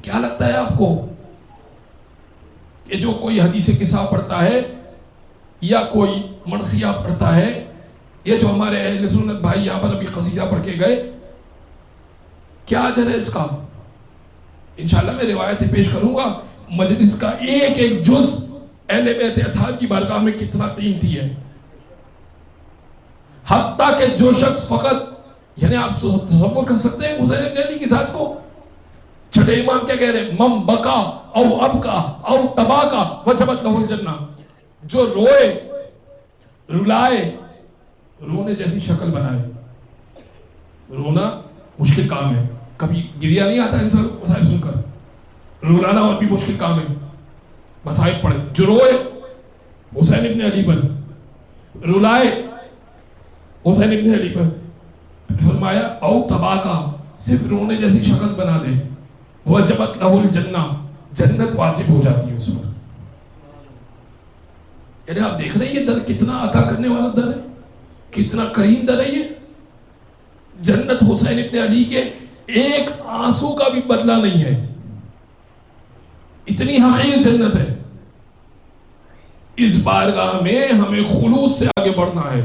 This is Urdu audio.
کیا لگتا ہے آپ کو کہ جو کوئی حدیث قصہ پڑھتا ہے یا کوئی مرثیہ پڑھتا ہے، یہ جو ہمارے اہل سنت بھائی یہاں پر ابھی قصیدہ پڑھ کے گئے، کیا اجر ہے اس کا؟ انشاءاللہ میں روایتیں پیش کروں گا، مجلس کا ایک ایک جز اہل بیت اطہار کی بارگاہ میں کتنا قیمتی ہے. حتیٰ کہ جو شخص فقط، یعنی آپ تصور کر سکتے ہیں حسین ابن علی کی ذات کو؟ چھٹے امام کیا کہہ رہے ہیں؟ من بکا او ابکا او تباکا وجبت لہ الجنہ. جو روئے، رلائے، رونے جیسی شکل بنائے. رونا مشکل کام ہے، کبھی گریا نہیں آتا انسان مسائب سن کر، رلانا اور بھی مشکل کام ہے. مسائب پڑھے، جو روئے حسین ابن علی پر، رلائے حسین ابن علی پر، فرمایا او تباکا، صرف رونے جیسی شکل بنا دے، وجبت لہ الجنہ، جنت واجب ہو جاتی ہے اس پر. یعنی آپ دیکھ رہے ہیں یہ در کتنا عطا کرنے والا در ہے، کتنا کریم در ہے. یہ جنت حسین ابن علی کے ایک آنسو کا بھی بدلہ نہیں ہے، اتنی حقیر جنت ہے. اس بارگاہ میں ہمیں خلوص سے آگے بڑھنا ہے.